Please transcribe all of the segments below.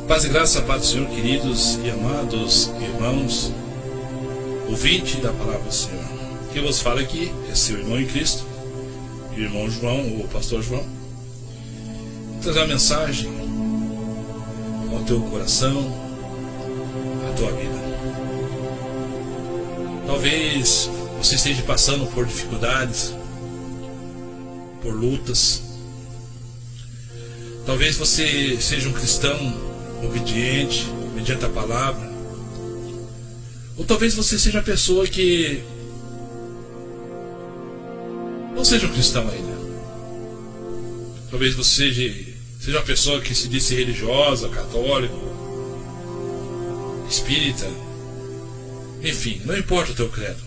Paz e graça, paz do Senhor, queridos e amados irmãos, ouvinte da palavra do Senhor. Quem vos fala aqui é seu irmão em Cristo, irmão João, ou pastor João. Vou trazer uma mensagem ao teu coração, à tua vida. Talvez você esteja passando por dificuldades, por lutas. Talvez você seja um cristão obediente, mediante a palavra. Ou talvez você seja uma pessoa que não seja um cristão ainda. Talvez você seja uma pessoa que se diz religiosa, católico, espírita. Enfim, não importa o teu credo.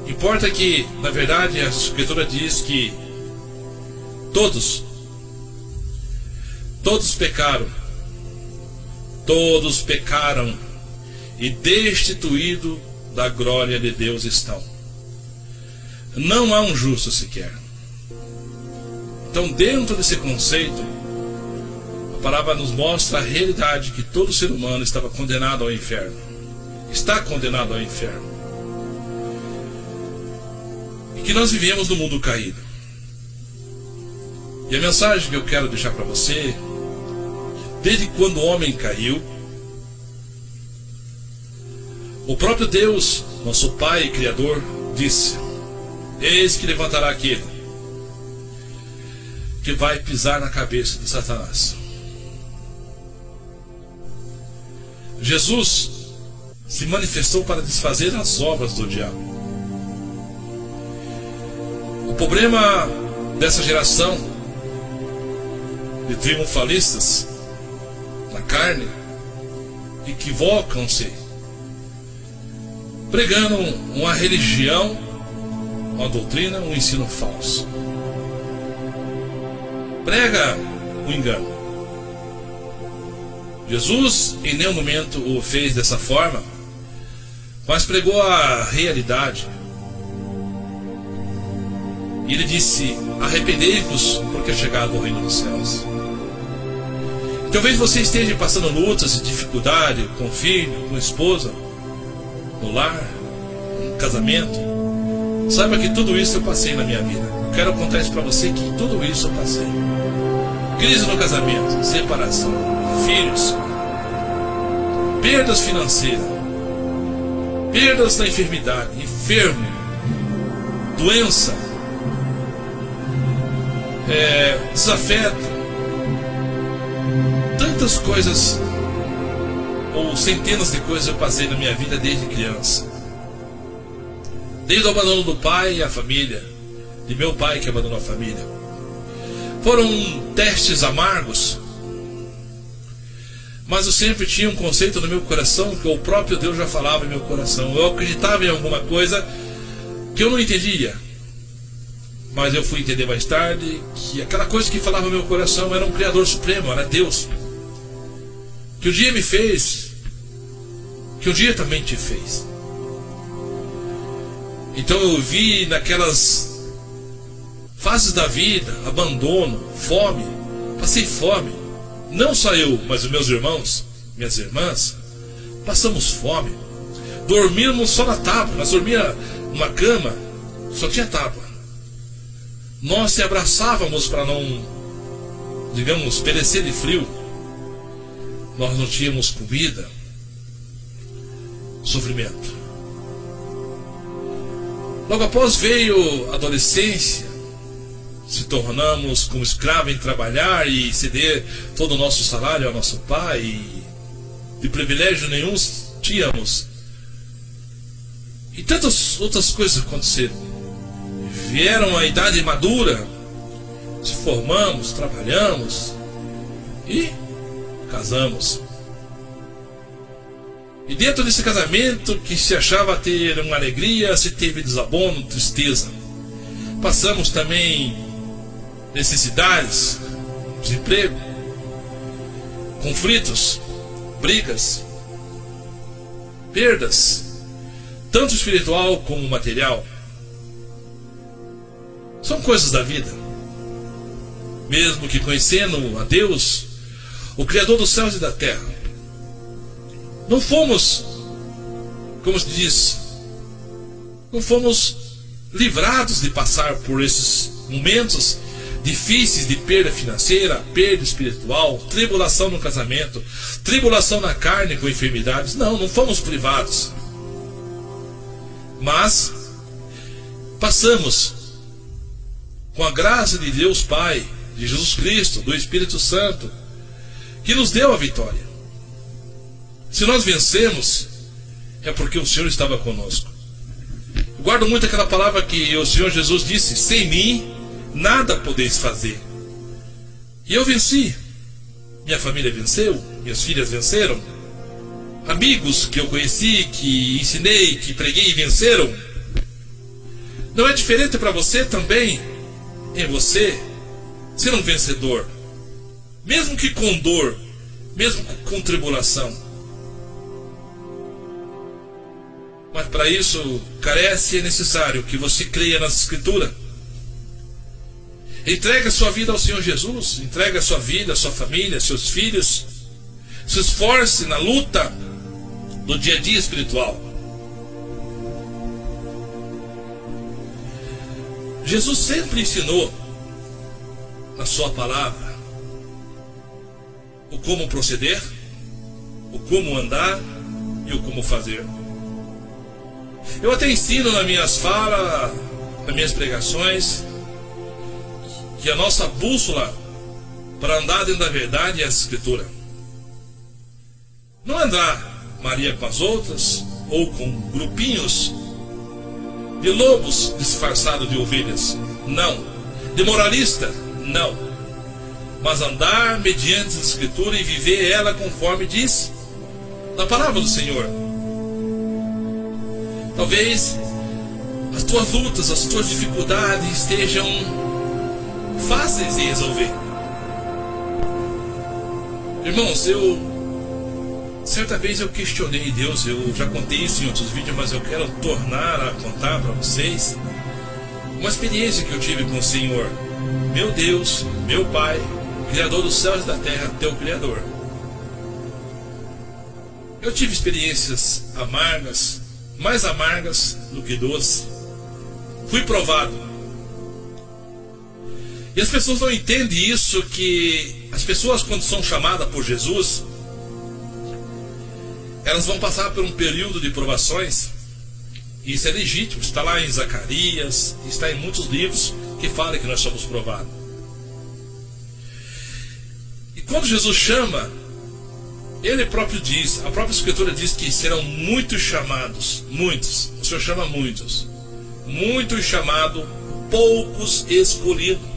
Importa que, na verdade, a Escritura diz que todos pecaram e destituídos da glória de Deus estão. Não há um justo sequer. Então, dentro desse conceito, a palavra nos mostra a realidade que todo ser humano estava condenado ao inferno. Está condenado ao inferno. E que nós vivemos no mundo caído. E a mensagem que eu quero deixar para você, desde quando o homem caiu, o próprio Deus, nosso Pai e Criador, disse: eis que levantará aquele que vai pisar na cabeça de Satanás. Jesus se manifestou para desfazer as obras do diabo. O problema dessa geração de triunfalistas na carne, equivocam-se, pregando uma religião, uma doutrina, um ensino falso. Prega o engano. Jesus em nenhum momento o fez dessa forma, mas pregou a realidade. Ele disse: arrependei-vos, porque é chegado o reino dos céus. Talvez você esteja passando lutas e dificuldade com o filho, com a esposa, no lar, no casamento. Saiba que tudo isso eu passei na minha vida. Eu quero contar isso para você, que tudo isso eu passei. Crise no casamento, separação, filhos, perdas financeiras, perdas na enfermidade, enfermo, doença, desafeto, tantas coisas, ou centenas de coisas eu passei na minha vida desde criança. Desde o abandono do pai e a família, de meu pai que abandonou a família. Foram testes amargos, mas eu sempre tinha um conceito no meu coração que o próprio Deus já falava em meu coração. Eu acreditava em alguma coisa que eu não entendia, mas eu fui entender mais tarde que aquela coisa que falava no meu coração era um Criador Supremo, era Deus, que um dia me fez, que um dia também te fez. Então eu vi naquelas fases da vida, abandono, fome, passei fome, não só eu, mas os meus irmãos, minhas irmãs, passamos fome, dormíamos só na tábua, nós dormíamos numa cama, só tinha tábua, nós se abraçávamos para não, digamos, perecer de frio, nós não tínhamos comida, sofrimento. Logo após veio a adolescência, se tornamos como escravo em trabalhar e ceder todo o nosso salário ao nosso pai, e de privilégio nenhum tínhamos. E tantas outras coisas aconteceram. Vieram a idade madura, se formamos, trabalhamos e casamos. E dentro desse casamento que se achava ter uma alegria, se teve desabono, tristeza. Passamos também necessidades, desemprego, conflitos, brigas, perdas, tanto espiritual como material. São coisas da vida. Mesmo que conhecendo a Deus, o Criador dos céus e da terra. Não fomos, como se diz, não fomos livrados de passar por esses momentos difíceis de perda financeira, perda espiritual, tribulação no casamento, tribulação na carne com enfermidades. Não fomos privados. Mas passamos com a graça de Deus Pai, de Jesus Cristo, do Espírito Santo, que nos deu a vitória. Se nós vencemos, é porque o Senhor estava conosco. Eu guardo muito aquela palavra que o Senhor Jesus disse: sem mim nada podeis fazer. E eu venci. Minha família venceu, minhas filhas venceram, amigos que eu conheci, que ensinei, que preguei e venceram. Não é diferente para você também, em você, ser um vencedor, mesmo que com dor, mesmo com tribulação. Mas para isso carece e é necessário que você creia nas Escrituras. Entregue a sua vida ao Senhor Jesus, entregue a sua vida, a sua família, seus filhos. Se esforce na luta do dia a dia espiritual. Jesus sempre ensinou na sua palavra o como proceder, o como andar e o como fazer. Eu até ensino nas minhas falas, nas minhas pregações, que a nossa bússola para andar dentro da verdade é a Escritura. Não andar Maria com as outras, ou com grupinhos de lobos disfarçados de ovelhas. Não. De moralista. Não. Mas andar mediante a Escritura e viver ela conforme diz na palavra do Senhor. Talvez as tuas lutas, as tuas dificuldades estejam fáceis de resolver. Irmãos, certa vez eu questionei Deus. Eu já contei isso em outros vídeos, mas eu quero tornar a contar para vocês uma experiência que eu tive com o Senhor. Meu Deus, meu Pai, Criador dos céus e da terra, teu Criador. Eu tive experiências amargas, mais amargas do que doces. Fui provado. E as pessoas não entendem isso, que as pessoas, quando são chamadas por Jesus, elas vão passar por um período de provações. E isso é legítimo, está lá em Zacarias, está em muitos livros que falam que nós somos provados. E quando Jesus chama, Ele próprio diz, a própria Escritura diz que serão muitos chamados, muitos, o Senhor chama muitos, muitos chamados, poucos escolhidos.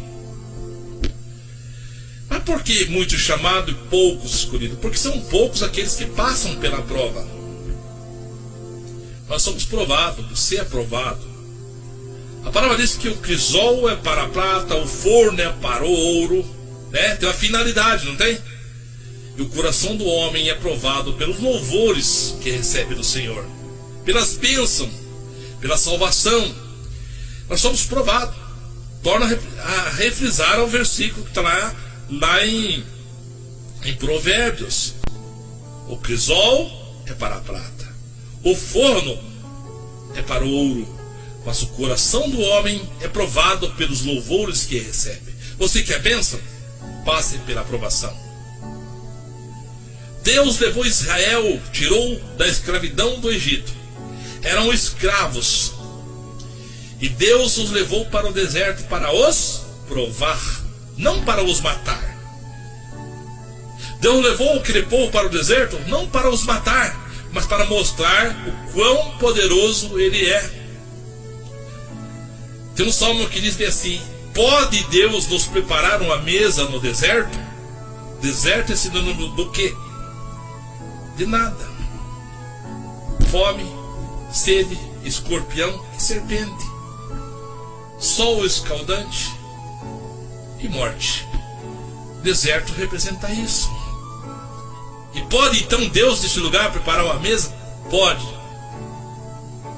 Mas por que muitos chamados e poucos escolhidos? Porque são poucos aqueles que passam pela prova. Nós somos provados, você é provado. A palavra diz que o crisol é para a prata, o forno é para o ouro, né? Tem uma finalidade, não tem? E o coração do homem é provado pelos louvores que recebe do Senhor, pelas bênçãos, pela salvação. Nós somos provados. Torna a refrisar o versículo que está lá em Provérbios. O crisol é para a prata, o forno é para o ouro, mas o coração do homem é provado pelos louvores que recebe. Você quer bênção? Passe pela provação. Deus levou Israel, tirou da escravidão do Egito. Eram escravos. E Deus os levou para o deserto para os provar, não para os matar. Deus levou aquele povo para o deserto não para os matar, mas para mostrar o quão poderoso Ele é. Tem um salmo que diz bem assim: pode Deus nos preparar uma mesa no deserto? Deserto é sinônimo do quê? De nada. Fome, sede, escorpião e serpente, sol escaldante e morte. Deserto representa isso. E pode então Deus neste lugar preparar uma mesa? Pode.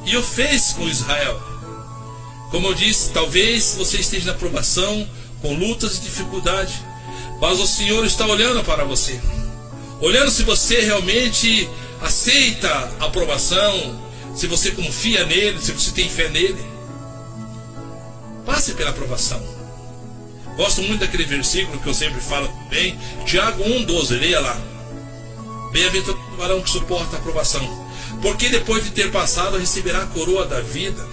E o fez com Israel. Como eu disse, talvez você esteja na provação, com lutas e dificuldades, Mas o Senhor está olhando para você, olhando se você realmente aceita a aprovação, se você confia nele, se você tem fé nele. Passe pela aprovação. Gosto muito daquele versículo que eu sempre falo bem, Tiago 1,12, leia lá. Bem-aventurado o varão que suporta a aprovação, porque depois de ter passado receberá a coroa da vida.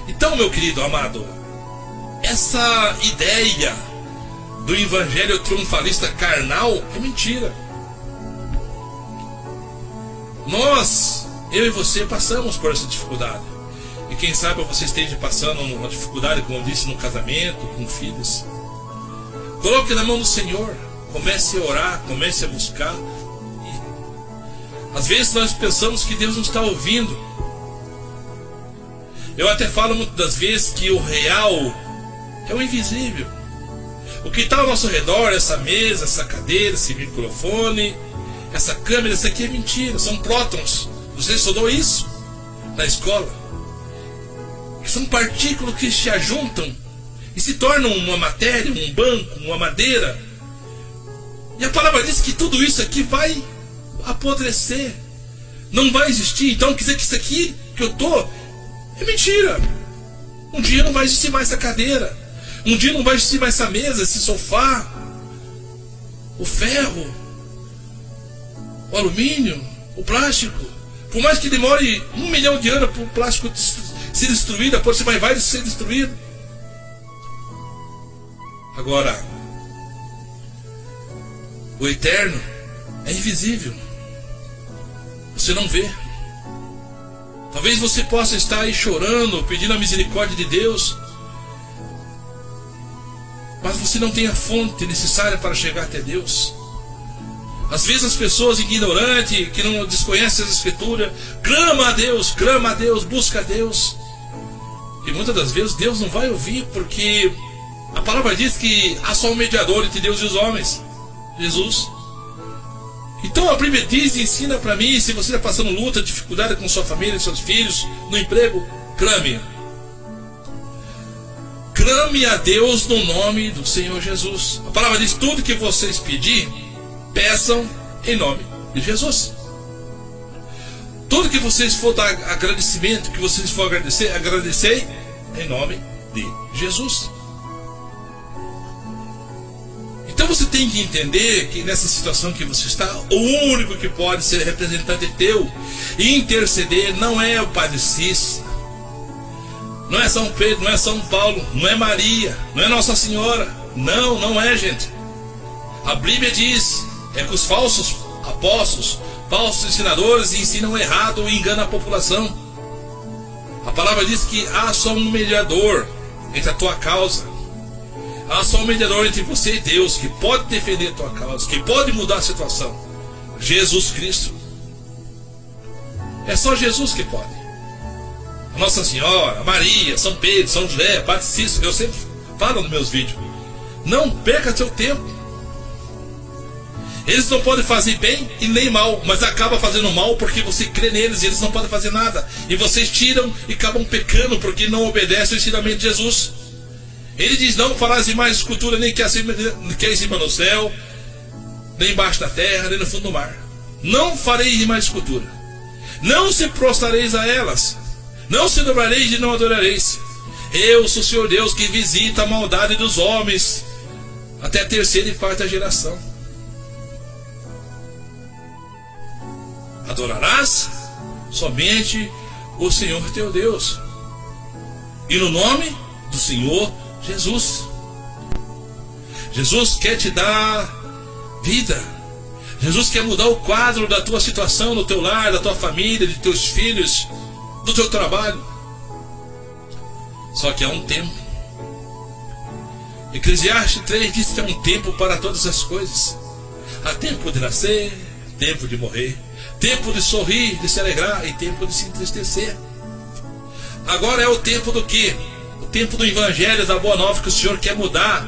Então, meu querido amado, essa ideia do evangelho triunfalista carnal é mentira. Nós, eu e você, passamos por essa dificuldade. E quem sabe você esteja passando uma dificuldade, como eu disse, no casamento, com filhos. Coloque na mão do Senhor. Comece a orar, comece a buscar. Às vezes nós pensamos que Deus não está ouvindo. Eu até falo muitas das vezes que o real é o invisível. O que está ao nosso redor, essa mesa, essa cadeira, esse microfone, essa câmera, isso aqui é mentira, são prótons. Você estudou isso na escola? São partículas que se ajuntam e se tornam uma matéria, um banco, uma madeira. E a palavra diz que tudo isso aqui vai apodrecer, não vai existir. Então quer dizer que isso aqui que eu tô é mentira. Um dia não vai existir mais essa cadeira, um dia não vai existir mais essa mesa, esse sofá, o ferro, o alumínio, o plástico. Por mais que demore 1 milhão de anos para o plástico ser destruído, depois você vai ser destruído. Agora, o eterno é invisível. Você não vê. Talvez você possa estar aí chorando, pedindo a misericórdia de Deus, mas você não tem a fonte necessária para chegar até Deus. Às vezes as pessoas ignorantes, que não desconhecem as escrituras, clama a Deus, busca a Deus. E muitas das vezes Deus não vai ouvir, porque a palavra diz que há só um mediador entre Deus e os homens, Jesus. Então a Bíblia diz e ensina para mim, se você está passando luta, dificuldade com sua família, seus filhos, no emprego, clame. Clame a Deus no nome do Senhor Jesus. A palavra diz, tudo que vocês pedirem, peçam em nome de Jesus. Tudo que vocês for dar agradecimento, que vocês for agradecer em nome de Jesus. Então você tem que entender que nessa situação que você está, o único que pode ser representante teu e interceder não é o Padre Cícero, não é São Pedro, não é São Paulo, não é Maria, não é Nossa Senhora. Não é, gente. A Bíblia diz é que os falsos apóstolos, falsos ensinadores ensinam errado e enganam a população. A palavra diz que há só um mediador entre a tua causa. Há só um mediador entre você e Deus, que pode defender a tua causa, que pode mudar a situação. Jesus Cristo. É só Jesus que pode. A Nossa Senhora, a Maria, São Pedro, São José, Padre Cícero, eu sempre falo nos meus vídeos. Não perca seu tempo. Eles não podem fazer bem e nem mal, mas acaba fazendo mal porque você crê neles e eles não podem fazer nada. E vocês tiram e acabam pecando porque não obedecem o ensinamento de Jesus. Ele diz, não farás mais escultura nem que é em cima no céu, nem embaixo da terra, nem no fundo do mar. Não fareis mais escultura. Não se prostrareis a elas. Não se dobrareis e não adorareis. Eu sou o Senhor Deus que visita a maldade dos homens até a 3ª e 4ª geração. Adorarás somente o Senhor teu Deus e no nome do Senhor Jesus. Jesus quer te dar vida. Jesus quer mudar o quadro da tua situação, do teu lar, da tua família, de teus filhos, do teu trabalho. Só que há um tempo. Eclesiastes 3 diz que há um tempo para todas as coisas. Há tempo de nascer, tempo de morrer, tempo de sorrir, de se alegrar e tempo de se entristecer. Agora é o tempo do quê? O tempo do Evangelho, da Boa Nova, que o Senhor quer mudar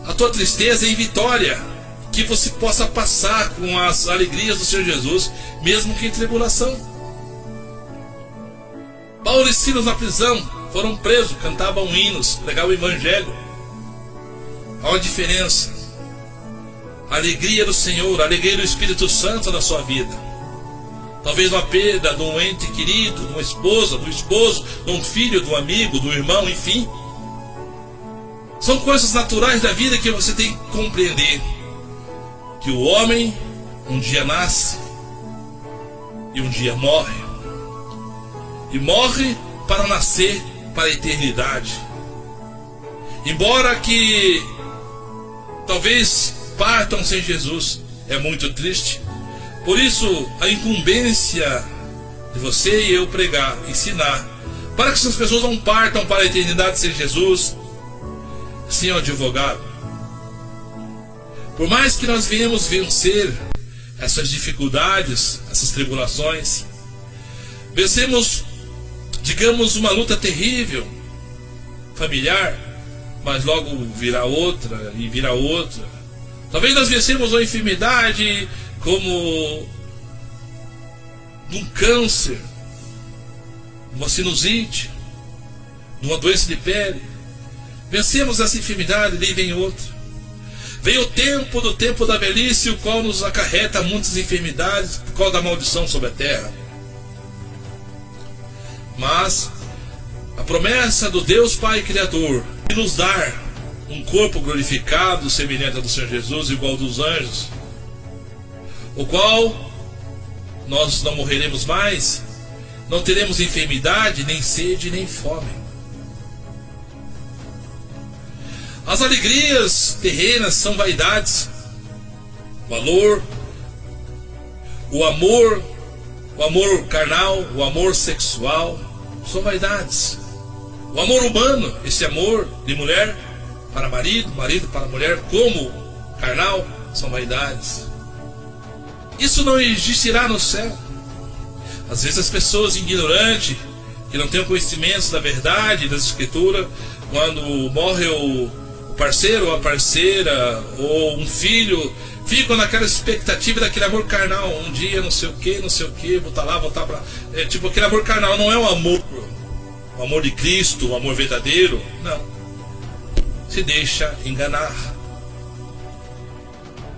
a tua tristeza em vitória, que você possa passar com as alegrias do Senhor Jesus, mesmo que em tribulação. Paulo e Silas na prisão, foram presos, cantavam hinos, pregavam o evangelho. Há uma diferença. A alegria do Senhor, a alegria do Espírito Santo na sua vida. Talvez uma perda de um ente querido, de uma esposa, do esposo, de um filho, de um amigo, do irmão, enfim. São coisas naturais da vida que você tem que compreender. Que o homem um dia nasce e um dia morre. E morre para nascer para a eternidade. Embora que talvez partam sem Jesus, é muito triste. Por isso, a incumbência de você e eu pregar, ensinar, para que essas pessoas não partam para a eternidade sem Jesus. Sim, advogado, por mais que nós venhamos vencer essas dificuldades, essas tribulações, vencemos, digamos, uma luta terrível, familiar, mas logo virá outra e virá outra. Talvez nós vencemos uma enfermidade como um câncer, uma sinusite, uma doença de pele. Vencemos essa enfermidade, daí vem outra. Vem o tempo da velhice, o qual nos acarreta muitas enfermidades por causa da maldição sobre a terra. Mas a promessa do Deus Pai Criador de nos dar um corpo glorificado, semelhante ao do Senhor Jesus, igual dos anjos, o qual nós não morreremos mais, não teremos enfermidade, nem sede, nem fome. As alegrias terrenas são vaidades. O amor carnal, o amor sexual, são vaidades. O amor humano, esse amor de mulher para marido, marido para mulher, como carnal, são vaidades. Isso não existirá no céu. Às vezes as pessoas ignorantes, que não têm o conhecimento da verdade, das escrituras, quando morre o parceiro ou a parceira, ou um filho, ficam naquela expectativa daquele amor carnal. Um dia não sei o que, voltar lá, voltar para... tipo, aquele amor carnal não é o amor de Cristo, o amor verdadeiro. Não. Se deixa enganar.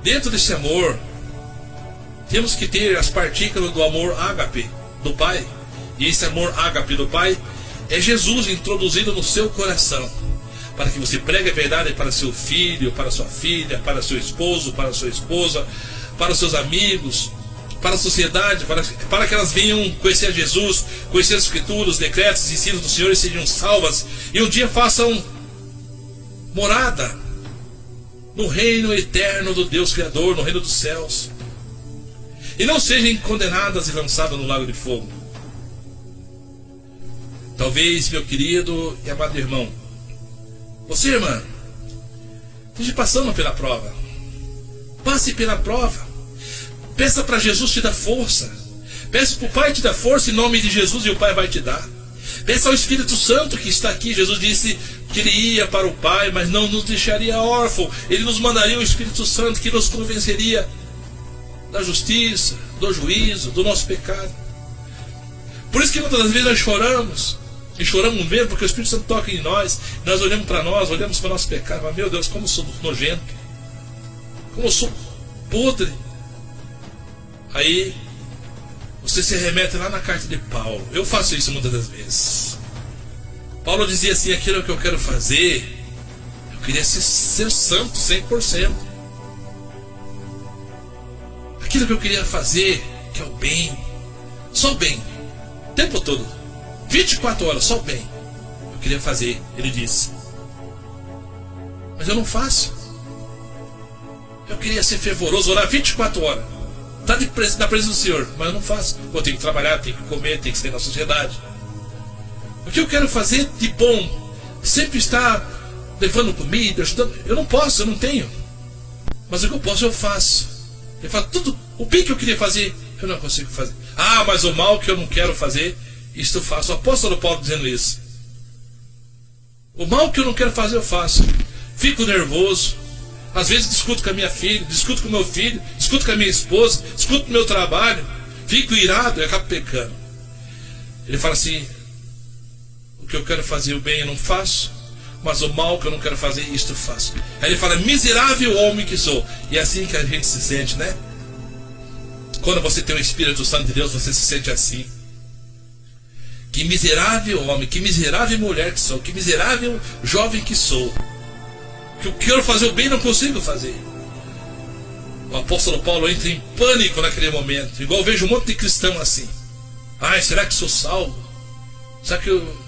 Dentro desse amor, temos que ter as partículas do amor ágape do Pai. E esse amor ágape do Pai é Jesus introduzido no seu coração, para que você pregue a verdade para seu filho, para sua filha, para seu esposo, para sua esposa, para os seus amigos, para a sociedade, para que elas venham conhecer a Jesus, conhecer as escrituras, os decretos, os ensinos do Senhor, e sejam salvas, e um dia façam morada no reino eterno do Deus Criador, no reino dos céus, e não sejam condenadas e lançadas no lago de fogo. Talvez, meu querido e amado irmão, você, irmã, esteja passando pela prova. Passe pela prova. Peça para Jesus te dar força. Peça para o Pai te dar força em nome de Jesus, e o Pai vai te dar. Peça ao Espírito Santo que está aqui. Jesus disse que ele ia para o Pai, mas não nos deixaria órfão. Ele nos mandaria o Espírito Santo que nos convenceria da justiça, do juízo, do nosso pecado. Por isso que muitas das vezes nós choramos. E choramos mesmo, porque o Espírito Santo toca em nós. Nós olhamos para nós, olhamos para o nosso pecado. Mas, meu Deus, como eu sou nojento, como eu sou podre. Aí você se remete lá na carta de Paulo. Eu faço isso muitas das vezes. Paulo dizia assim: aquilo que eu quero fazer, eu queria ser santo 100%. Aquilo que eu queria fazer, que é o bem, só o bem, o tempo todo, 24 horas, só o bem eu queria fazer, ele disse. Mas eu não faço. Eu queria ser fervoroso, orar 24 horas, estar na presença do Senhor, mas eu não faço. Eu tenho que trabalhar, tenho que comer, tenho que ser na sociedade. O que eu quero fazer de bom, sempre estar levando comida, ajudando, eu não posso, eu não tenho. Mas o que eu posso, eu faço. Eu faço tudo, o bem que eu queria fazer, eu não consigo fazer. Ah, mas o mal que eu não quero fazer, isto eu faço. O apóstolo Paulo dizendo isso. O mal que eu não quero fazer, eu faço. Fico nervoso. Às vezes discuto com a minha filha, discuto com o meu filho, discuto com a minha esposa, discuto no meu trabalho. Fico irado e acabo pecando. Ele fala assim: o que eu quero fazer o bem eu não faço, mas o mal que eu não quero fazer, isto eu faço. Aí ele fala, miserável homem que sou. E é assim que a gente se sente, né? Quando você tem o Espírito Santo de Deus, você se sente assim. Que miserável homem, que miserável mulher que sou, que miserável jovem que sou. Que eu quero fazer o bem e não consigo fazer. O apóstolo Paulo entra em pânico naquele momento. Igual eu vejo um monte de cristão assim. Ai, será que sou salvo? Será que eu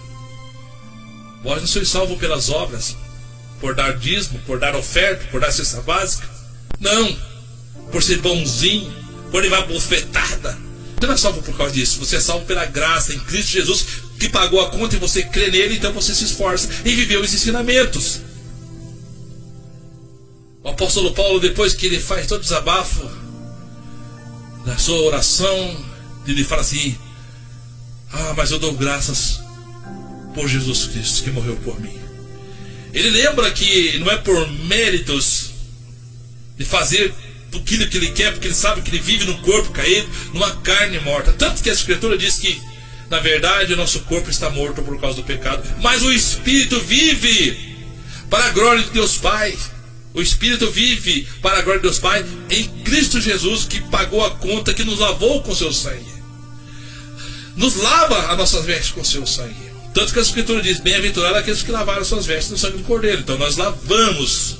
não sou salvo pelas obras? Por dar dízimo, por dar oferta, por dar cesta básica? Não. Por ser bonzinho, por levar bofetada. Você não é salvo por causa disso. Você é salvo pela graça em Cristo Jesus, que pagou a conta e você crê nele, então você se esforça em viver os ensinamentos. O apóstolo Paulo, depois que ele faz todo o desabafo na sua oração, ele fala assim, mas eu dou graças por Jesus Cristo que morreu por mim. Ele lembra que não é por méritos de fazer aquilo que ele quer, porque ele sabe que ele vive num corpo caído, numa carne morta. Tanto que a Escritura diz que, na verdade, o nosso corpo está morto por causa do pecado, mas o Espírito vive para a glória de Deus Pai. O Espírito vive para a glória de Deus Pai em Cristo Jesus, que pagou a conta, que nos lavou com seu sangue. Nos lava as nossas vestes com seu sangue. Tanto que a Escritura diz, bem-aventurados aqueles que lavaram suas vestes no sangue do Cordeiro. Então nós lavamos,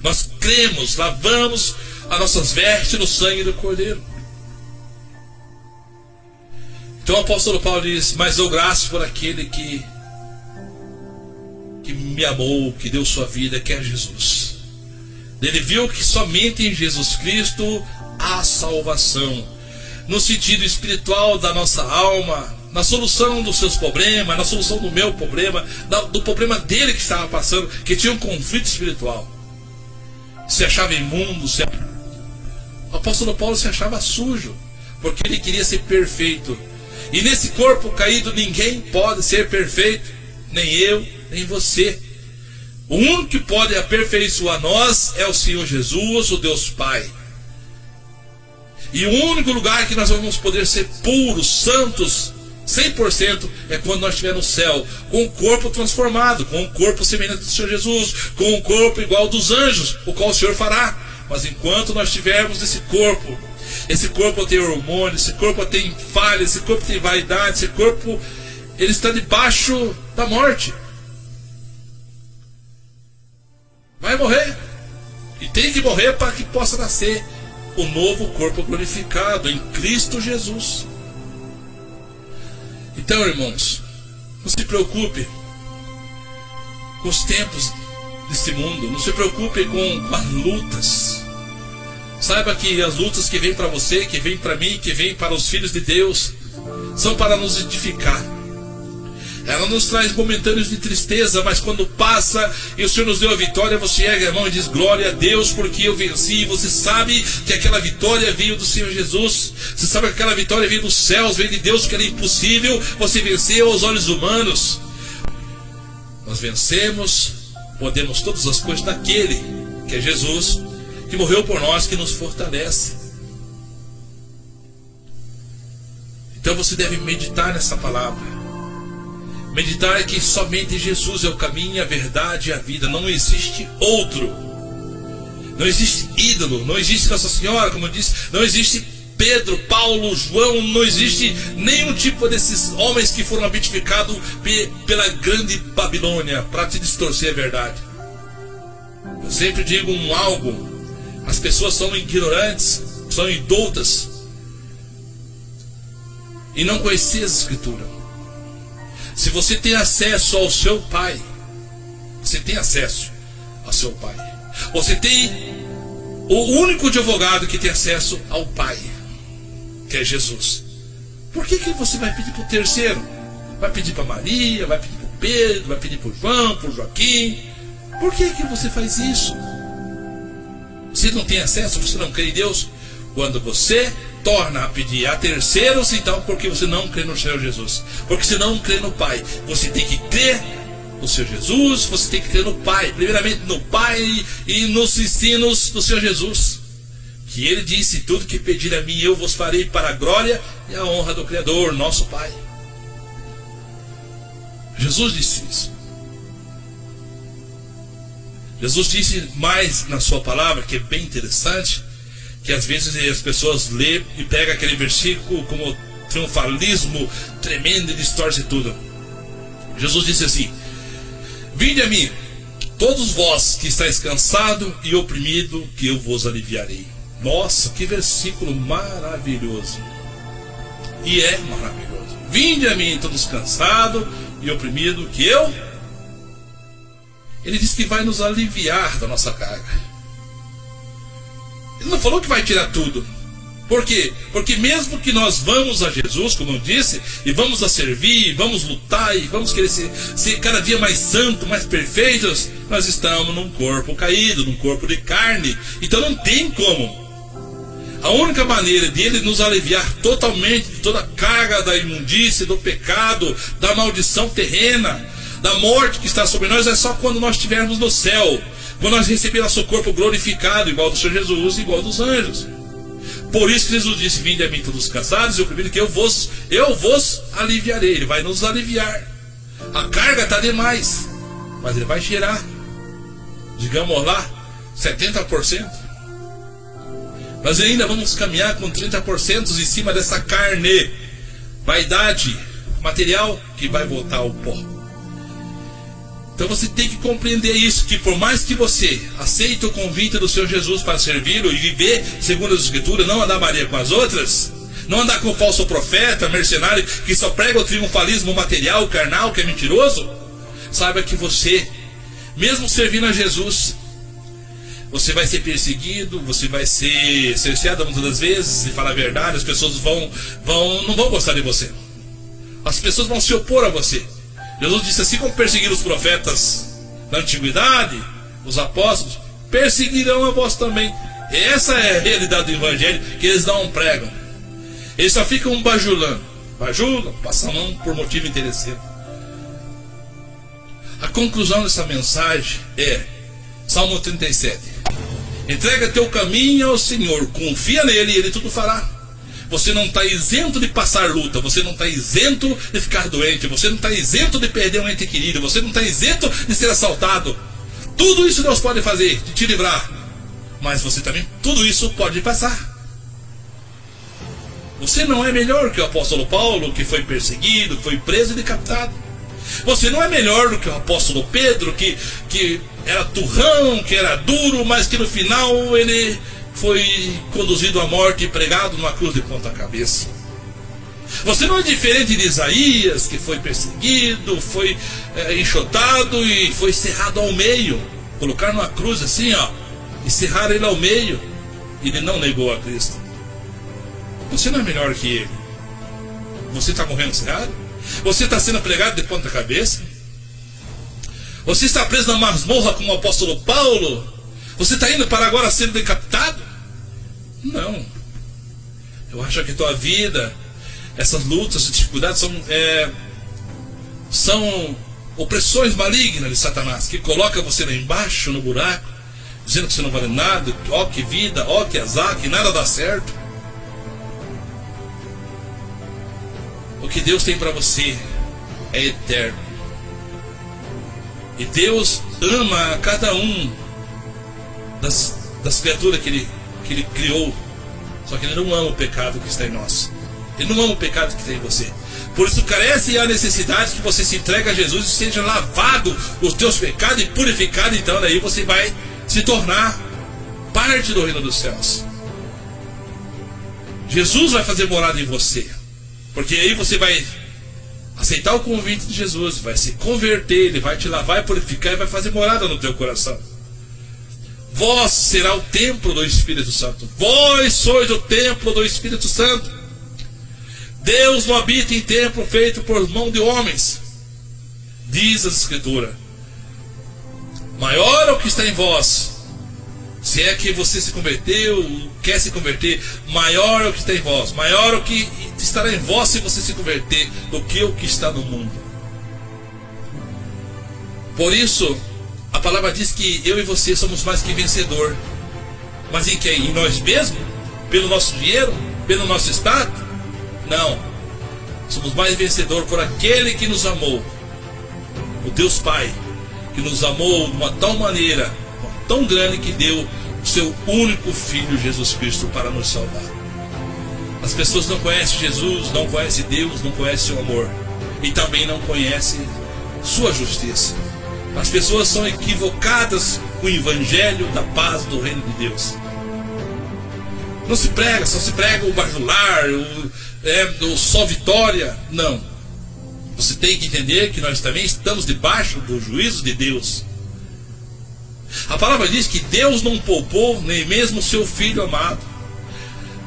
nós cremos, lavamos as nossas vestes no sangue do Cordeiro. Então o apóstolo Paulo diz, mas dou graças por aquele que me amou, que deu sua vida, que é Jesus. Ele viu que somente em Jesus Cristo há salvação, no sentido espiritual da nossa alma, na solução dos seus problemas, na solução do meu problema, do problema dele que estava passando, que tinha um conflito espiritual. Se achava imundo, o apóstolo Paulo se achava sujo, porque ele queria ser perfeito. E nesse corpo caído ninguém pode ser perfeito, nem eu, nem você. O único que pode aperfeiçoar nós é o Senhor Jesus, o Deus Pai. E o único lugar que nós vamos poder ser puros, santos, 100%, é quando nós estivermos no céu, com o corpo transformado, com o corpo semelhante do Senhor Jesus, com o corpo igual ao dos anjos, o qual o Senhor fará. Mas enquanto nós tivermos esse corpo tem hormônio, esse corpo tem falha, esse corpo tem vaidade, esse corpo, ele está debaixo da morte. Vai morrer. E tem que morrer para que possa nascer o novo corpo glorificado em Cristo Jesus. Então, irmãos, não se preocupe com os tempos deste mundo, não se preocupe com as lutas. Saiba que as lutas que vêm para você, que vêm para mim, que vêm para os filhos de Deus, são para nos edificar. Ela nos traz momentâneos de tristeza, mas quando passa e o Senhor nos deu a vitória, você ergue a mão e diz, glória a Deus, porque eu venci. Você sabe que aquela vitória veio do Senhor Jesus. Você sabe que aquela vitória veio dos céus, veio de Deus, que era impossível você vencer aos olhos humanos. Nós vencemos, podemos todas as coisas naquele, que é Jesus, que morreu por nós, que nos fortalece. Então você deve meditar nessa palavra. Meditar que somente Jesus é o caminho, a verdade e a vida. Não existe outro. Não existe ídolo. Não existe Nossa Senhora, como eu disse. Não existe Pedro, Paulo, João. Não existe nenhum tipo desses homens que foram abitificados pela grande Babilônia para te distorcer a verdade. Eu sempre digo algo. As pessoas são ignorantes, são indoutas e não conheciam as Escrituras. Se você tem acesso ao seu Pai, você tem acesso ao seu Pai. Você tem o único advogado que tem acesso ao Pai, que é Jesus. Por que você vai pedir para o terceiro? Vai pedir para Maria, vai pedir para o Pedro, vai pedir para o João, para o Joaquim? Por que você faz isso? Você não tem acesso, você não crê em Deus? Quando você torna a pedir a terceiros, então, porque você não crê no Senhor Jesus, porque você não crê no Pai. Você tem que crer no Senhor Jesus, você tem que crer no Pai, primeiramente no Pai e nos ensinos do Senhor Jesus, que Ele disse, tudo que pedir a mim eu vos farei para a glória e a honra do Criador, nosso Pai. Jesus disse isso. Jesus disse mais na sua palavra, que é bem interessante, que às vezes as pessoas lêem e pegam aquele versículo como triunfalismo tremendo e distorce tudo. Jesus disse assim: vinde a mim, todos vós que estáis cansados e oprimidos, que eu vos aliviarei. Nossa, que versículo maravilhoso. E é maravilhoso. Vinde a mim, todos cansados e oprimidos, que eu... Ele disse que vai nos aliviar da nossa carga. Ele não falou que vai tirar tudo. Por quê? Porque mesmo que nós vamos a Jesus, como eu disse, e vamos a servir, e vamos lutar, e vamos querer ser cada dia mais santos, mais perfeitos, nós estamos num corpo caído, num corpo de carne. Então não tem como. A única maneira de Ele nos aliviar totalmente de toda a carga da imundícia, do pecado, da maldição terrena, da morte que está sobre nós, é só quando nós estivermos no céu, quando nós recebermos nosso corpo glorificado, igual do Senhor Jesus, igual dos anjos. Por isso que Jesus disse: vinde a mim todos cansados e oprimidos, que eu vos aliviarei. Ele vai nos aliviar. A carga está demais, mas Ele vai tirar, digamos lá, 70%. Nós ainda vamos caminhar com 30% em cima dessa carne, vaidade, material, que vai voltar ao pó. Então você tem que compreender isso, que por mais que você aceite o convite do Senhor Jesus para servi-lo e viver segundo as Escrituras, não andar Maria com as outras, não andar com o falso profeta, mercenário, que só prega o triunfalismo material, carnal, que é mentiroso, saiba que você, mesmo servindo a Jesus, você vai ser perseguido, você vai ser cerceado muitas das vezes, se falar a verdade, as pessoas não vão gostar de você. As pessoas vão se opor a você. Jesus disse: assim como perseguiram os profetas da antiguidade, os apóstolos, perseguirão a vós também. Essa é a realidade do evangelho, que eles não pregam. Eles só ficam bajulam, passam a mão por motivo interesseiro. A conclusão dessa mensagem é Salmo 37. Entrega teu caminho ao Senhor, confia nele e Ele tudo fará. Você não está isento de passar luta, você não está isento de ficar doente, você não está isento de perder um ente querido, você não está isento de ser assaltado. Tudo isso Deus pode fazer, de te livrar. Mas você também, tudo isso pode passar. Você não é melhor que o apóstolo Paulo, que foi perseguido, foi preso e decapitado. Você não é melhor do que o apóstolo Pedro, que era turrão, que era duro, mas que no final ele foi conduzido à morte e pregado numa cruz de ponta cabeça. Você não é diferente de Isaías, que foi perseguido, foi enxotado e foi cerrado ao meio. Colocaram numa cruz assim, e cerraram ele ao meio. Ele não negou a Cristo. Você não é melhor que ele. Você está morrendo cerrado? Você está sendo pregado de ponta cabeça? Você está preso na masmorra como o apóstolo Paulo? Você está indo para agora sendo decapitado? Não. Eu acho que a tua vida, essas lutas, essas dificuldades são opressões malignas de Satanás, que coloca você lá embaixo no buraco, dizendo que você não vale nada, ó que vida, ó que azar, que nada dá certo. O que Deus tem para você é eterno. E Deus ama a cada um das criaturas que Ele criou. Só que Ele não ama o pecado que está em nós. Ele não ama o pecado que está em você. Por isso carece a necessidade que você se entregue a Jesus e seja lavado os teus pecados e purificado. Então daí você vai se tornar parte do reino dos céus. Jesus vai fazer morada em você. Porque aí você vai aceitar o convite de Jesus, vai se converter, Ele vai te lavar e purificar e vai fazer morada no teu coração. Vós será o templo do Espírito Santo. Vós sois o templo do Espírito Santo. Deus não habita em templo feito por mão de homens. Diz a Escritura: maior é o que está em vós. Se é que você se converteu, quer se converter, maior é o que está em vós. Maior é o que estará em vós se você se converter do que o que está no mundo. Por isso, a palavra diz que eu e você somos mais que vencedor. Mas em quem? Em nós mesmos? Pelo nosso dinheiro? Pelo nosso estado? Não. Somos mais vencedor por aquele que nos amou o Deus Pai, que nos amou de uma tal maneira, tão grande, que deu o seu único Filho, Jesus Cristo, para nos salvar. As pessoas não conhecem Jesus, não conhecem Deus, não conhecem o amor, e também não conhecem sua justiça. As pessoas são equivocadas com o evangelho da paz do reino de Deus. Não se prega, só se prega o bajular, o só vitória. Não. Você tem que entender que nós também estamos debaixo do juízo de Deus. A palavra diz que Deus não poupou nem mesmo o seu Filho amado.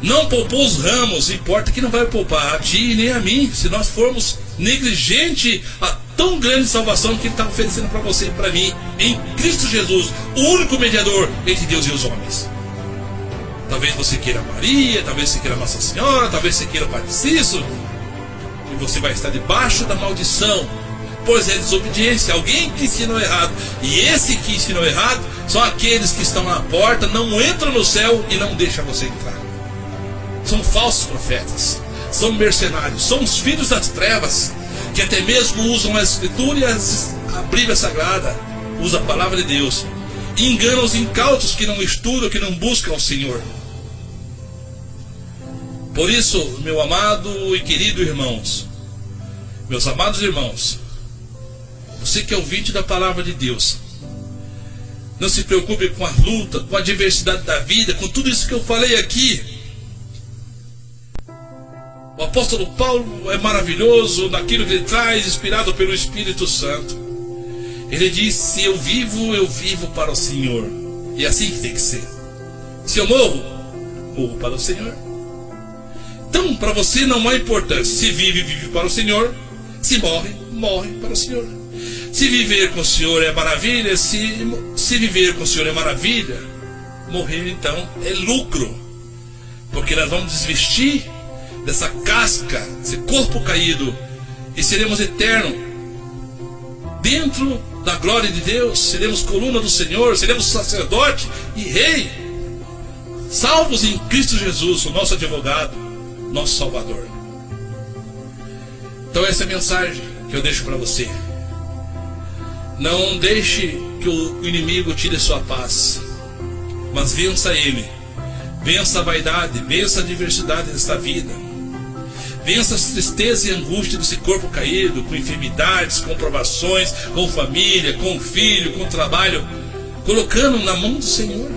Não poupou os ramos, importa que não vai poupar a ti nem a mim, se nós formos negligentes a tão grande salvação que Ele está oferecendo para você e para mim, em Cristo Jesus, o único mediador entre Deus e os homens. Talvez você queira Maria, talvez você queira Nossa Senhora, talvez você queira Padre Cícero, e você vai estar debaixo da maldição, pois é desobediência, alguém que ensinou errado. E esse que ensinou errado são aqueles que estão na porta, não entram no céu e não deixam você entrar. São falsos profetas, são mercenários, são os filhos das trevas, que até mesmo usam a Escritura e a Bíblia Sagrada, usam a palavra de Deus, e enganam os incautos que não estudam, que não buscam o Senhor. Por isso, meu amado e querido irmãos, meus amados irmãos, você que é ouvinte da palavra de Deus, não se preocupe com a luta, com a adversidade da vida, com tudo isso que eu falei aqui. O apóstolo Paulo é maravilhoso naquilo que ele traz, inspirado pelo Espírito Santo. Ele diz: se eu vivo para o Senhor. E é assim que tem que ser. Se eu morro, morro para o Senhor. Então, para você não há importância. Se vive para o Senhor. Se morre, morre para o Senhor. Se viver com o Senhor é maravilha. Se viver com o Senhor é maravilha, morrer então é lucro. Porque nós vamos desvestir dessa casca, desse corpo caído, e seremos eternos dentro da glória de Deus. Seremos coluna do Senhor, seremos sacerdote e rei, salvos em Cristo Jesus, o nosso advogado, nosso Salvador. Então essa é a mensagem que eu deixo para você. Não deixe que o inimigo tire sua paz, mas vença ele. Vença a vaidade, vença a adversidade desta vida. Vença as tristezas e angústia desse corpo caído, com enfermidades, com provações, com família, com filho, com trabalho, colocando na mão do Senhor,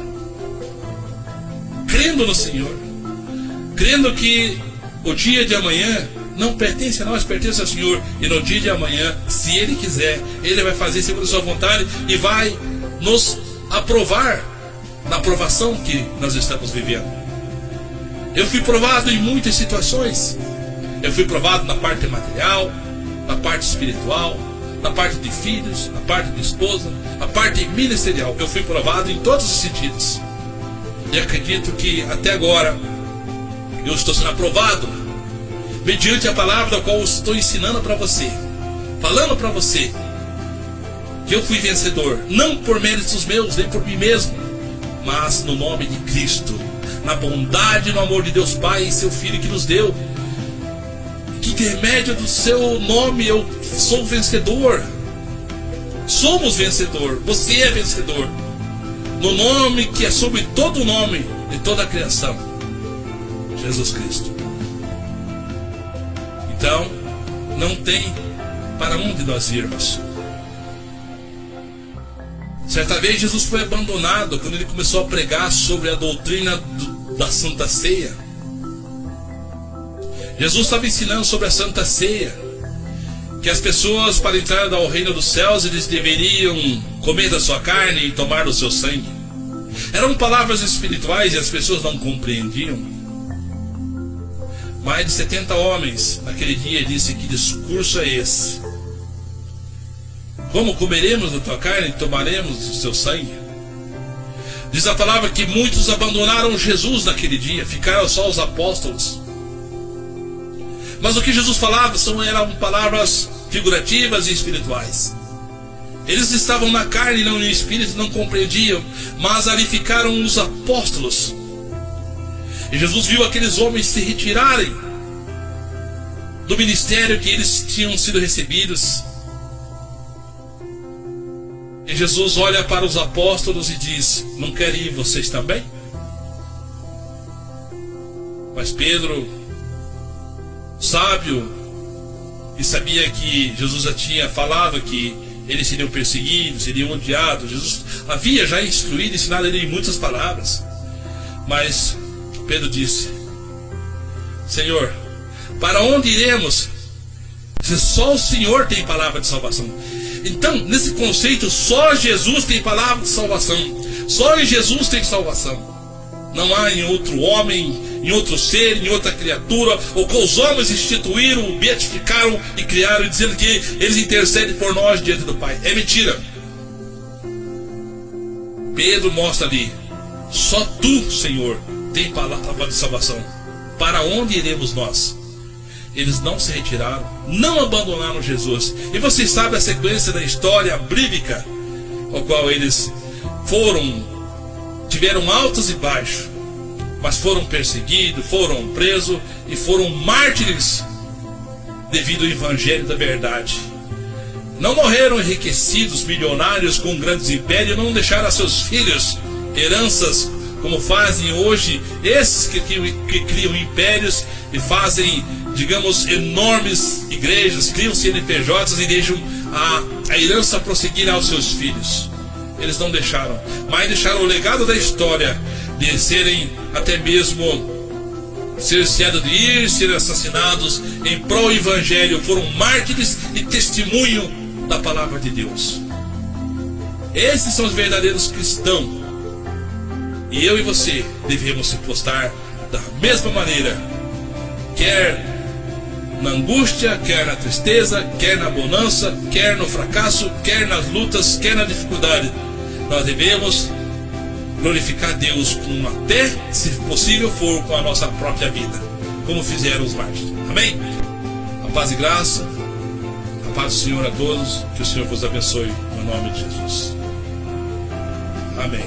crendo no Senhor, crendo que o dia de amanhã não pertence a nós, pertence ao Senhor. E no dia de amanhã, se Ele quiser, Ele vai fazer segundo a sua vontade e vai nos aprovar na provação que nós estamos vivendo. Eu fui provado em muitas situações. Eu fui provado na parte material, na parte espiritual, na parte de filhos, na parte de esposa, na parte ministerial. Eu fui provado em todos os sentidos. E acredito que até agora eu estou sendo aprovado mediante a palavra da qual eu estou ensinando para você, falando para você que eu fui vencedor, não por méritos meus, nem por mim mesmo, mas no nome de Cristo, na bondade e no amor de Deus Pai e seu Filho que nos deu, que intermédio do seu nome eu sou vencedor. Somos vencedor, você é vencedor, no nome que é sobre todo o nome de toda a criação, Jesus Cristo. Então, não tem para onde nós irmos. Certa vez Jesus foi abandonado quando ele começou a pregar sobre a doutrina da Santa Ceia. Jesus estava ensinando sobre a Santa Ceia, que as pessoas, para entrar ao reino dos céus, eles deveriam comer da sua carne e tomar do seu sangue. Eram palavras espirituais e as pessoas não compreendiam. Mais de 70 homens naquele dia disse: que discurso é esse? Como comeremos da tua carne e tomaremos do seu sangue? Diz a palavra que muitos abandonaram Jesus naquele dia, ficaram só os apóstolos. Mas o que Jesus falava eram palavras figurativas e espirituais. Eles estavam na carne e não no espírito, não compreendiam, mas ali ficaram os apóstolos. E Jesus viu aqueles homens se retirarem do ministério que eles tinham sido recebidos. E Jesus olha para os apóstolos e diz: não querem ir vocês também? Mas Pedro, sábio, e sabia que Jesus já tinha falado que eles seriam perseguidos, seriam odiados. Jesus havia já instruído, ensinado ele em muitas palavras. Mas Pedro disse: Senhor, para onde iremos? Só o Senhor tem palavra de salvação. Então, nesse conceito, só Jesus tem palavra de salvação. Só em Jesus tem salvação. Não há em outro homem, em outro ser, em outra criatura, ou que os homens instituíram, beatificaram e criaram, dizendo que eles intercedem por nós diante do Pai. É mentira. Pedro mostra ali: só tu, Senhor, tem palavra de salvação. Para onde iremos nós? Eles não se retiraram, não abandonaram Jesus. E vocês sabem a sequência da história bíblica, ao qual eles tiveram altos e baixos, mas foram perseguidos, foram presos e foram mártires devido ao evangelho da verdade. Não morreram enriquecidos, milionários com grandes impérios, não deixaram a seus filhos heranças, como fazem hoje esses que criam impérios e fazem, digamos, enormes igrejas, criam CNPJs e deixam a herança prosseguir aos seus filhos. Eles não deixaram, mas deixaram o legado da história de serem até mesmo cerceados de ir, serem assassinados em prol do evangelho. Foram mártires e testemunho da palavra de Deus. Esses são os verdadeiros cristãos. E eu e você devemos se postar da mesma maneira, quer na angústia, quer na tristeza, quer na bonança, quer no fracasso, quer nas lutas, quer na dificuldade. Nós devemos glorificar Deus com até, se possível for, com a nossa própria vida, como fizeram os mártires. Amém? A paz e graça, a paz do Senhor a todos, que o Senhor vos abençoe, no nome de Jesus. Amém.